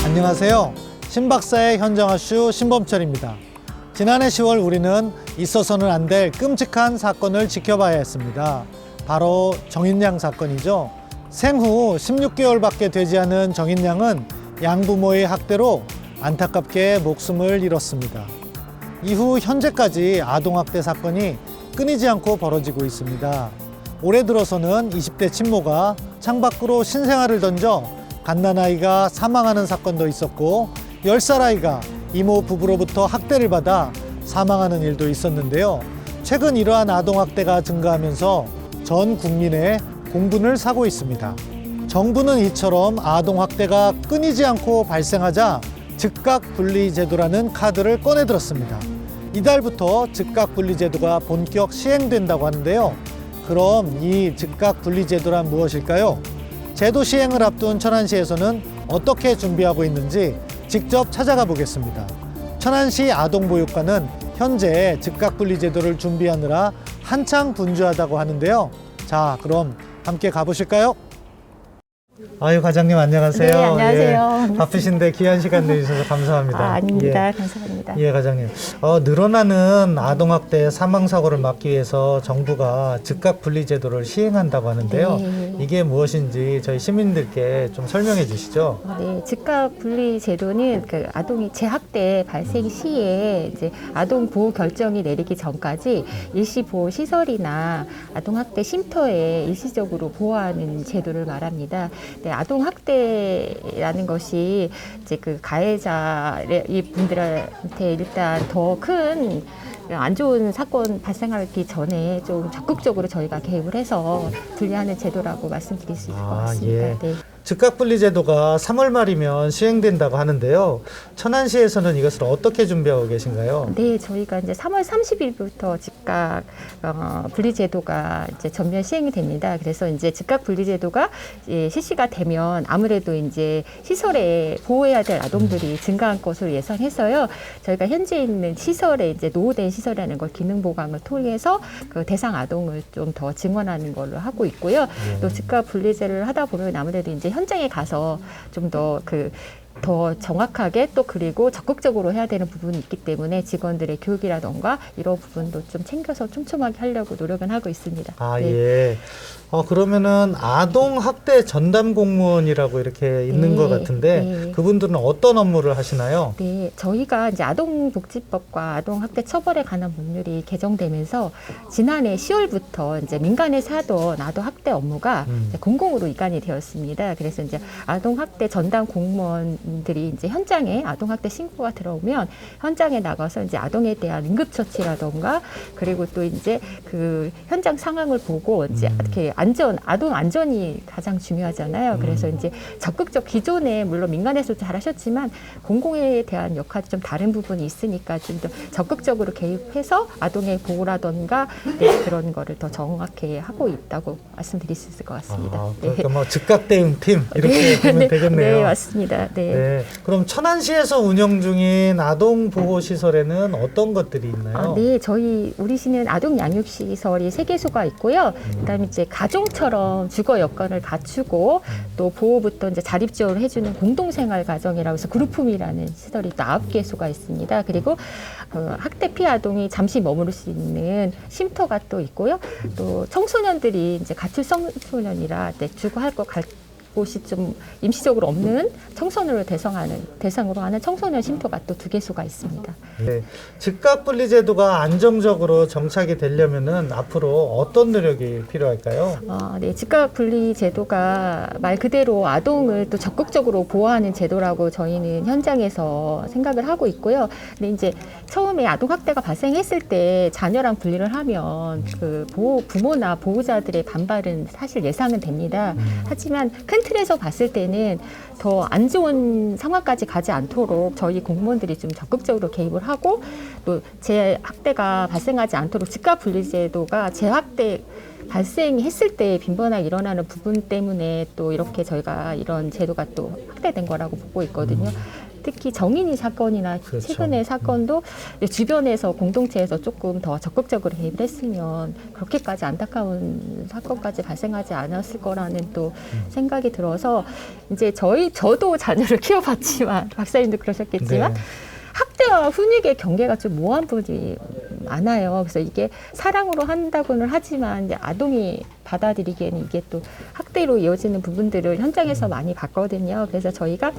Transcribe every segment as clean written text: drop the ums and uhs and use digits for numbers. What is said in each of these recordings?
안녕하세요. 신박사의 현정아슈 신범철입니다. 지난해 10월 우리는 있어서는 안 될 끔찍한 사건을 지켜봐야 했습니다. 바로 정인양 사건이죠. 생후 16개월밖에 되지 않은 정인양은 양부모의 학대로 안타깝게 목숨을 잃었습니다. 이후 현재까지 아동학대 사건이 끊이지 않고 벌어지고 있습니다. 올해 들어서는 20대 친모가 창밖으로 신생아를 던져 갓난아이가 사망하는 사건도 있었고 10살 아이가 이모 부부로부터 학대를 받아 사망하는 일도 있었는데요. 최근 이러한 아동학대가 증가하면서 전 국민의 공분을 사고 있습니다. 정부는 이처럼 아동학대가 끊이지 않고 발생하자 즉각분리제도라는 카드를 꺼내들었습니다. 이달부터 즉각분리제도가 본격 시행된다고 하는데요. 그럼 이 즉각분리제도란 무엇일까요? 제도 시행을 앞둔 천안시에서는 어떻게 준비하고 있는지 직접 찾아가 보겠습니다. 천안시 아동보육관은 현재 즉각분리제도를 준비하느라 한창 분주하다고 하는데요. 자, 그럼 함께 가보실까요? 아유, 과장님 안녕하세요. 네, 안녕하세요. 예, 바쁘신데 귀한 시간 내주셔서 감사합니다. 아닙니다. 예. 감사합니다. 예, 과장님. 늘어나는 아동학대 사망사고를 막기 위해서 정부가 즉각분리제도를 시행한다고 하는데요. 네. 이게 무엇인지 저희 시민들께 좀 설명해 주시죠. 네, 즉각분리제도는 그 아동이 재학대 발생 시에 이제 아동 보호 결정이 내리기 전까지 일시 보호 시설이나 아동학대 쉼터에 일시적으로 보호하는 제도를 말합니다. 네, 아동학대라는 것이 이제 그 가해자의 분들한테 일단 더 큰 안 좋은 사건 발생하기 전에 좀 적극적으로 저희가 개입을 해서 분리하는 제도라고 말씀드릴 수 있을 것 같습니다. 예. 네. 즉각분리제도가 3월 말이면 시행된다고 하는데요. 천안시에서는 이것을 어떻게 준비하고 계신가요? 네, 저희가 이제 3월 30일부터 즉각 분리제도가 이제 전면 시행이 됩니다. 그래서 이제 즉각 분리제도가 실시가 되면 아무래도 이제 시설에 보호해야 될 아동들이 증가한 것으로 예상해서요. 저희가 현재 있는 시설에 이제 노후된 시설이라는 걸 기능 보강을 통해서 그 대상 아동을 좀 더 증원하는 걸로 하고 있고요. 또 즉각 분리제를 하다 보면 아무래도 이제 현장에 가서 좀 더 정확하게 또 그리고 적극적으로 해야 되는 부분이 있기 때문에 직원들의 교육이라던가 이런 부분도 좀 챙겨서 촘촘하게 하려고 노력은 하고 있습니다. 아, 네. 예. 그러면은 아동학대 전담 공무원이라고 이렇게 있는 네, 것 같은데 네. 그분들은 어떤 업무를 하시나요? 네, 저희가 이제 아동복지법과 아동학대 처벌에 관한 법률이 개정되면서 지난해 10월부터 이제 민간에서 하던 아동학대 업무가 이제 공공으로 이관이 되었습니다. 그래서 이제 아동학대 전담 공무원들이 이제 현장에 아동학대 신고가 들어오면 현장에 나가서 이제 아동에 대한 응급처치라던가 그리고 또 이제 그 현장 상황을 보고 이제 이렇게 아동 안전이 가장 중요하잖아요. 그래서 이제 적극적 기존에 물론 민간에서도 잘하셨지만 공공에 대한 역할이 좀 다른 부분이 있으니까 좀 더 적극적으로 개입해서 아동의 보호라던가 네, 그런 거를 더 정확히 하고 있다고 말씀드릴 수 있을 것 같습니다. 그러니까 뭐 즉각 대응팀 이렇게 보면 되겠네요. 네, 맞습니다. 네. 네. 그럼 천안시에서 운영 중인 아동 보호 시설에는 어떤 것들이 있나요? 네, 우리 시는 아동 양육 시설이 3개소가 있고요. 그다음에 이제 가정처럼 주거 여건을 갖추고 또 보호부터 이제 자립 지원을 해주는 공동생활 가정이라고 해서 그룹홈이라는 시설이 또 9개소가 있습니다. 그리고 학대 피해 아동이 잠시 머무를 수 있는 쉼터가 또 있고요. 또 청소년들이 이제 가출 청소년이라 주거할 거 갈 곳이 좀 임시적으로 없는 청소년을 대상으로 하는 청소년 쉼터가 또 2개소가 있습니다. 네. 즉각분리제도가 안정적으로 정착이 되려면은 앞으로 어떤 노력이 필요할까요? 네, 즉각분리제도가 말 그대로 아동을 또 적극적으로 보호하는 제도라고 저희는 현장에서 생각을 하고 있고요. 근데 이제 처음에 아동학대가 발생했을 때 자녀랑 분리를 하면 그 부모나 보호자들의 반발은 사실 예상은 됩니다. 하지만 큰 틀에서 봤을 때는 더 안 좋은 상황까지 가지 않도록 저희 공무원들이 좀 적극적으로 개입을 하고 또 재학대가 발생하지 않도록 즉각분리제도가 재학대 발생했을 때 빈번하게 일어나는 부분 때문에 또 이렇게 저희가 이런 제도가 또 확대된 거라고 보고 있거든요. 특히 정인이 사건이나 그렇죠. 최근의 사건도 주변에서 공동체에서 조금 더 적극적으로 개입을 했으면 그렇게까지 안타까운 사건까지 발생하지 않았을 거라는 또 생각이 들어서 이제 저도 자녀를 키워봤지만 박사님도 그러셨겠지만 네. 학대와 훈육의 경계가 좀 모호한 부분이 많아요. 그래서 이게 사랑으로 한다고는 하지만 이제 아동이 받아들이기에는 이게 또 학대로 이어지는 부분들을 현장에서 많이 봤거든요. 그래서 저희가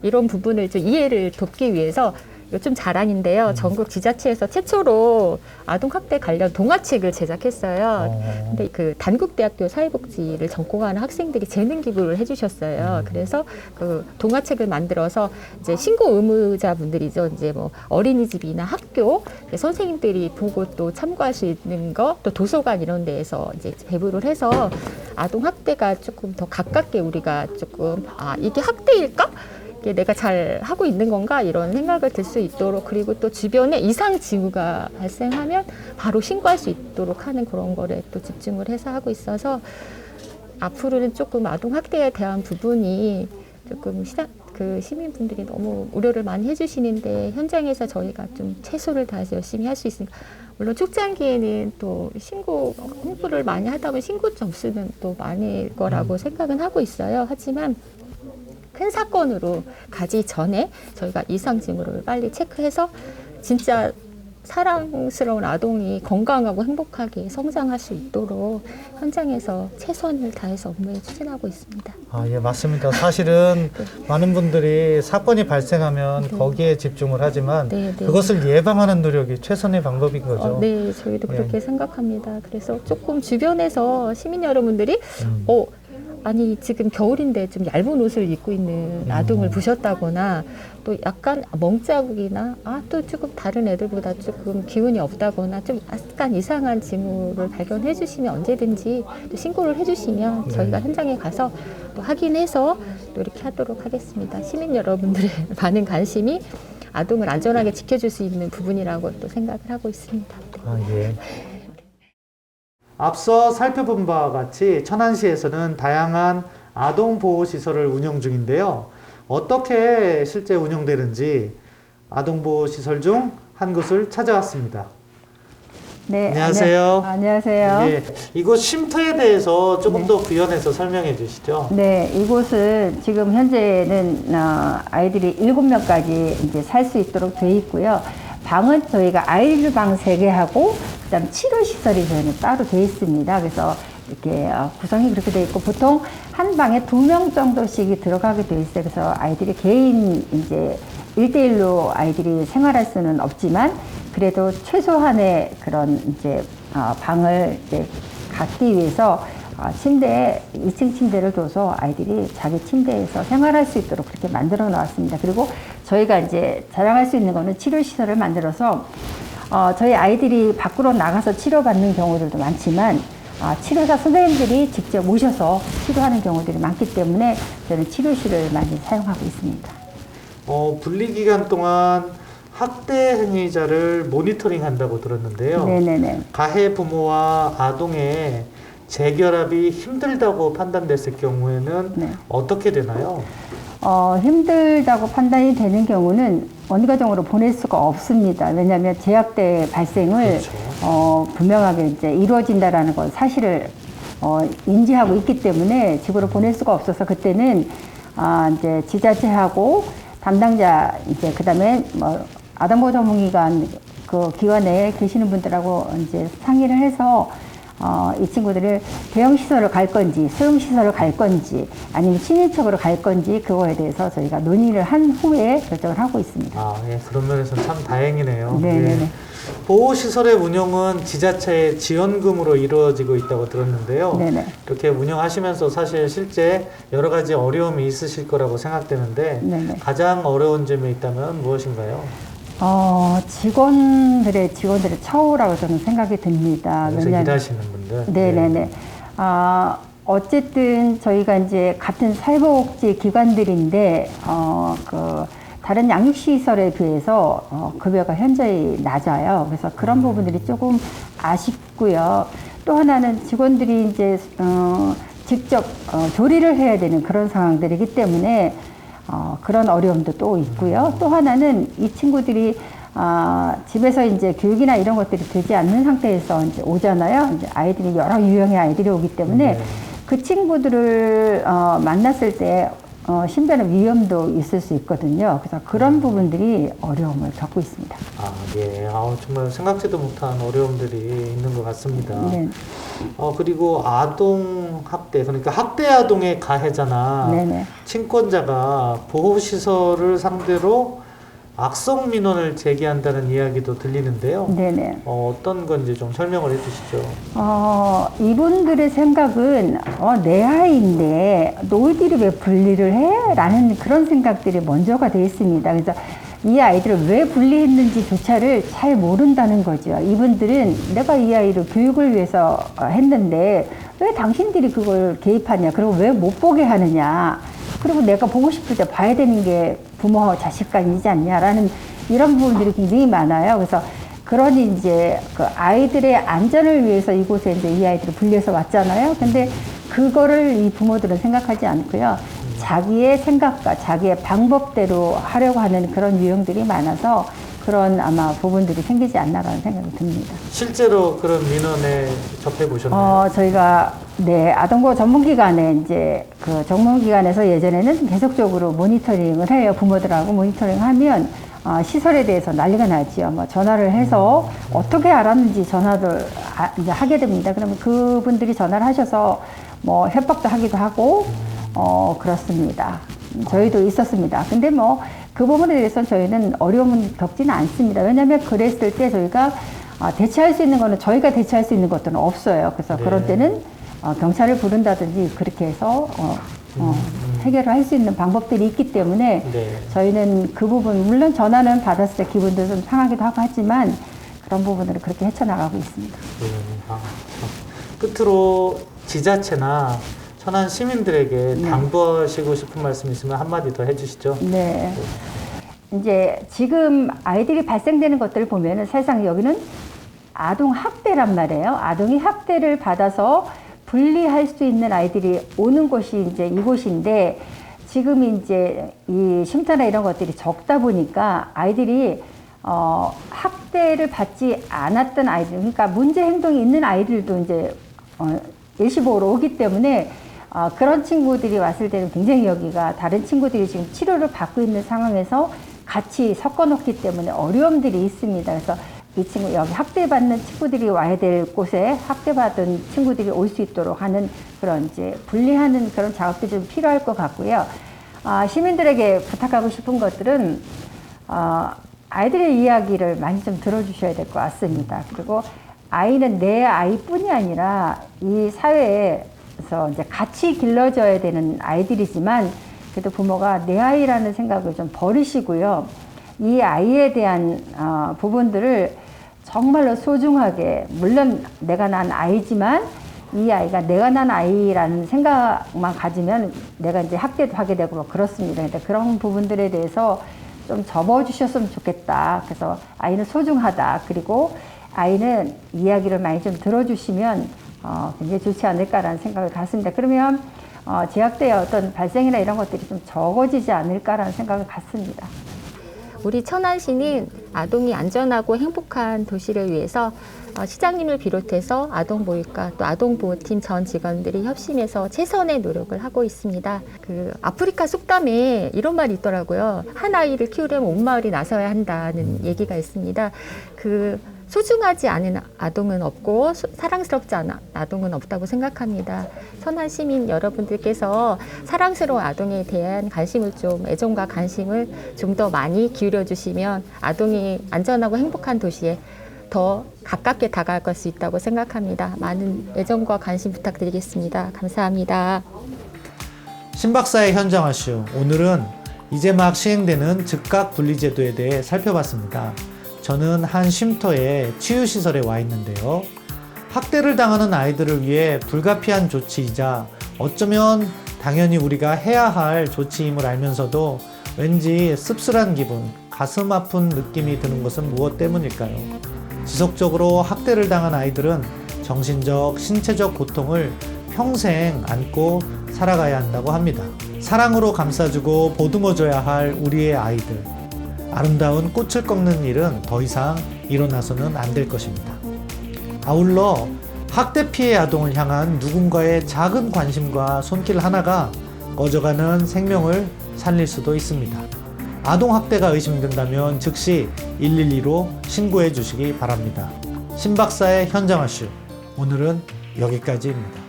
이런 부분을 좀 이해를 돕기 위해서 요즘 자랑인데요. 전국 지자체에서 최초로 아동학대 관련 동화책을 제작했어요. 근데 그 단국대학교 사회복지를 전공하는 학생들이 재능 기부를 해주셨어요. 그래서 그 동화책을 만들어서 이제 신고 의무자분들이죠. 이제 뭐 어린이집이나 학교 선생님들이 보고 또 참고할 수 있는 거, 또 도서관 이런 데에서 이제 배부를 해서 아동학대가 조금 더 가깝게 우리가 조금 이게 학대일까? 이게 내가 잘 하고 있는 건가 이런 생각을 들 수 있도록, 그리고 또 주변에 이상 징후가 발생하면 바로 신고할 수 있도록 하는 그런 거를 또 집중을 해서 하고 있어서 앞으로는 조금 아동 학대에 대한 부분이 조금 시민분들이 너무 우려를 많이 해주시는데 현장에서 저희가 좀 최선을 다해서 열심히 할 수 있으니까, 물론 축제기에는 또 신고 홍보를 많이 하다 보면 신고 점수는 또 많을 거라고 생각은 하고 있어요. 하지만 큰 사건으로 가기 전에 저희가 이상 징후를 빨리 체크해서 진짜 사랑스러운 아동이 건강하고 행복하게 성장할 수 있도록 현장에서 최선을 다해서 업무에 추진하고 있습니다. 예, 맞습니다. 사실은 많은 분들이 사건이 발생하면 거기에 집중을 하지만 그것을 예방하는 노력이 최선의 방법인 거죠. 네, 저희도 그렇게 생각합니다. 그래서 조금 주변에서 시민 여러분들이 아니 지금 겨울인데 좀 얇은 옷을 입고 있는 아동을 보셨다거나, 또 약간 멍자국이나 또 조금 다른 애들보다 조금 기운이 없다거나 좀 약간 이상한 징후를 발견해 주시면 언제든지 또 신고를 해 주시면 저희가 현장에 가서 또 확인해서 또 이렇게 하도록 하겠습니다. 시민 여러분들의 많은 관심이 아동을 안전하게 지켜줄 수 있는 부분이라고 또 생각을 하고 있습니다. 예. 앞서 살펴본 바와 같이 천안시에서는 다양한 아동보호시설을 운영 중인데요. 어떻게 실제 운영되는지 아동보호시설 중 한 곳을 찾아왔습니다. 네, 안녕하세요. 안녕하세요. 예, 이곳 쉼터에 대해서 조금 더 부연해서 설명해 주시죠. 네, 이곳은 지금 현재는 아이들이 7명까지 이제 살 수 있도록 되어 있고요. 방은 저희가 아이들 방 3개하고 그다음 치료시설이 저희는 따로 되어 있습니다. 그래서 이렇게 구성이 그렇게 되어 있고, 보통 한 방에 2명 정도씩이 들어가게 되어 있어요. 그래서 아이들이 개인 이제 1대1로 아이들이 생활할 수는 없지만 그래도 최소한의 그런 이제 방을 이제 갖기 위해서 침대에 2층 침대를 둬서 아이들이 자기 침대에서 생활할 수 있도록 그렇게 만들어 놓았습니다. 그리고 저희가 이제 자랑할 수 있는 거는 치료시설을 만들어서 저희 아이들이 밖으로 나가서 치료받는 경우들도 많지만 치료사 선생님들이 직접 오셔서 치료하는 경우들이 많기 때문에 저는 치료실을 많이 사용하고 있습니다. 분리기간 동안 학대 행위자를 모니터링 한다고 들었는데요. 네네네. 가해 부모와 아동의 재결합이 힘들다고 판단됐을 경우에는 어떻게 되나요? 힘들다고 판단이 되는 경우는 원가정으로 보낼 수가 없습니다. 왜냐하면 재학대 발생을 분명하게 이제 이루어진다라는 걸 사실을 인지하고 있기 때문에 집으로 보낼 수가 없어서 그때는 이제 지자체하고 담당자 이제 그다음에 뭐 아동보호 전문기관 그 기관에 계시는 분들하고 이제 상의를 해서 이 친구들을 대형시설을 갈 건지 소형시설을 갈 건지 아니면 친인척으로 갈 건지 그거에 대해서 저희가 논의를 한 후에 결정을 하고 있습니다. 예, 그런 면에서 참 다행이네요. 네네네. 예. 보호시설의 운영은 지자체의 지원금으로 이루어지고 있다고 들었는데요. 네네. 이렇게 운영하시면서 사실 실제 여러 가지 어려움이 있으실 거라고 생각되는데 네네. 가장 어려운 점이 있다면 무엇인가요? 직원들의 처우라고 저는 생각이 듭니다. 여기서 일하시는 분들. 네네네. 어쨌든 저희가 이제 같은 사회복지 기관들인데 다른 양육시설에 비해서 급여가 현저히 낮아요. 그래서 그런 부분들이 조금 아쉽고요. 또 하나는 직원들이 이제 직접 조리를 해야 되는 그런 상황들이기 때문에 그런 어려움도 또 있고요. 또 하나는 이 친구들이 집에서 이제 교육이나 이런 것들이 되지 않는 상태에서 이제 오잖아요. 이제 아이들이 여러 유형의 아이들이 오기 때문에 그 친구들을 만났을 때 신변의 위험도 있을 수 있거든요. 그래서 그런 부분들이 어려움을 겪고 있습니다. 예. 정말 생각지도 못한 어려움들이 있는 것 같습니다. 네. 그리고 아동 학대, 그러니까 학대 아동의 가해자나 네네. 친권자가 보호시설을 상대로 악성 민원을 제기한다는 이야기도 들리는데요. 네네. 어떤 건지 좀 설명을 해주시죠. 이분들의 생각은 내 아이인데 너희들이 왜 분리를 해? 라는 그런 생각들이 먼저가 되어 있습니다. 그래서 이 아이들을 왜 분리했는지조차를 잘 모른다는 거죠. 이분들은 내가 이 아이를 교육을 위해서 했는데 왜 당신들이 그걸 개입하냐? 그리고 왜 못 보게 하느냐? 그리고 내가 보고 싶을 때 봐야 되는 게 부모 자식 간이지 않냐라는 이런 부분들이 굉장히 많아요. 그래서 그러니 이제 그 아이들의 안전을 위해서 이곳에 이제 이 아이들을 분리해서 왔잖아요. 근데 그거를 이 부모들은 생각하지 않고요. 자기의 생각과 자기의 방법대로 하려고 하는 그런 유형들이 많아서 그런 아마 부분들이 생기지 않나라는 생각이 듭니다. 실제로 그런 민원에 접해 보셨나요? 저희가 아동보호 전문기관에 이제 그 전문기관에서 예전에는 계속적으로 모니터링을 해요. 부모들하고 모니터링하면 시설에 대해서 난리가 나지요. 뭐 전화를 해서 어떻게 알았는지 전화를 이제 하게 됩니다. 그러면 그분들이 전화를 하셔서 뭐 협박도 하기도 하고 그렇습니다. 저희도 있었습니다. 근데 뭐 그 부분에 대해서는 저희는 어려움은 겪지는 않습니다. 왜냐하면 그랬을 때 저희가 대체할 수 있는 거는 저희가 대체할 수 있는 것들은 없어요. 그래서 그런 때는 경찰을 부른다든지 그렇게 해서 해결을 할 수 있는 방법들이 있기 때문에 저희는 그 부분, 물론 전화는 받았을 때 기분도 좀 상하기도 하고 하지만 그런 부분들을 그렇게 헤쳐나가고 있습니다. 끝으로 지자체나 천안 시민들에게 당부하시고 싶은 말씀 있으면 한마디 더 해주시죠. 네. 이제 지금 아이들이 발생되는 것들을 보면은 사실상 여기는 아동 학대란 말이에요. 아동이 학대를 받아서 분리할 수 있는 아이들이 오는 곳이 이제 이곳인데 지금 이제 이 쉼터나 이런 것들이 적다 보니까 아이들이 학대를 받지 않았던 아이들, 그러니까 문제 행동이 있는 아이들도 이제 일시보호로 오기 때문에 그런 친구들이 왔을 때는 굉장히 여기가 다른 친구들이 지금 치료를 받고 있는 상황에서 같이 섞어 놓기 때문에 어려움들이 있습니다. 그래서 이 친구, 여기 학대받는 친구들이 와야 될 곳에 학대받은 친구들이 올 수 있도록 하는 그런 이제 분리하는 그런 작업들이 좀 필요할 것 같고요. 시민들에게 부탁하고 싶은 것들은, 아이들의 이야기를 많이 좀 들어주셔야 될 것 같습니다. 그리고 아이는 내 아이뿐이 아니라 이 사회에서 이제 같이 길러져야 되는 아이들이지만 그래도 부모가 내 아이라는 생각을 좀 버리시고요. 이 아이에 대한 부분들을 정말로 소중하게, 물론 내가 낳은 아이지만 이 아이가 내가 낳은 아이라는 생각만 가지면 내가 이제 학대도 하게 되고 뭐 그렇습니다. 근데 그런 부분들에 대해서 좀 접어주셨으면 좋겠다. 그래서 아이는 소중하다. 그리고 아이는 이야기를 많이 좀 들어주시면 굉장히 좋지 않을까라는 생각을 갖습니다. 그러면 제약대의 어떤 발생이나 이런 것들이 좀 적어지지 않을까라는 생각을 갖습니다. 우리 천안시는 아동이 안전하고 행복한 도시를 위해서 시장님을 비롯해서 아동보육과 또 아동보호팀 전 직원들이 협심해서 최선의 노력을 하고 있습니다. 그 아프리카 속담에 이런 말이 있더라고요. 한 아이를 키우려면 온 마을이 나서야 한다는 얘기가 있습니다. 그 소중하지 않은 아동은 없고 사랑스럽지 않은 아동은 없다고 생각합니다. 천안 시민 여러분들께서 사랑스러운 아동에 대한 관심을 좀, 애정과 관심을 좀 더 많이 기울여 주시면 아동이 안전하고 행복한 도시에 더 가깝게 다가갈 수 있다고 생각합니다. 많은 애정과 관심 부탁드리겠습니다. 감사합니다. 신박사의 현장화쇼, 오늘은 이제 막 시행되는 즉각 분리제도에 대해 살펴봤습니다. 저는 한 쉼터의 치유시설에 와 있는데요. 학대를 당하는 아이들을 위해 불가피한 조치이자 어쩌면 당연히 우리가 해야 할 조치임을 알면서도 왠지 씁쓸한 기분, 가슴 아픈 느낌이 드는 것은 무엇 때문일까요? 지속적으로 학대를 당한 아이들은 정신적, 신체적 고통을 평생 안고 살아가야 한다고 합니다. 사랑으로 감싸주고 보듬어줘야 할 우리의 아이들. 아름다운 꽃을 꺾는 일은 더 이상 일어나서는 안 될 것입니다. 아울러 학대 피해 아동을 향한 누군가의 작은 관심과 손길 하나가 꺼져가는 생명을 살릴 수도 있습니다. 아동학대가 의심된다면 즉시 112로 신고해 주시기 바랍니다. 신박사의 현장화쇼, 오늘은 여기까지입니다.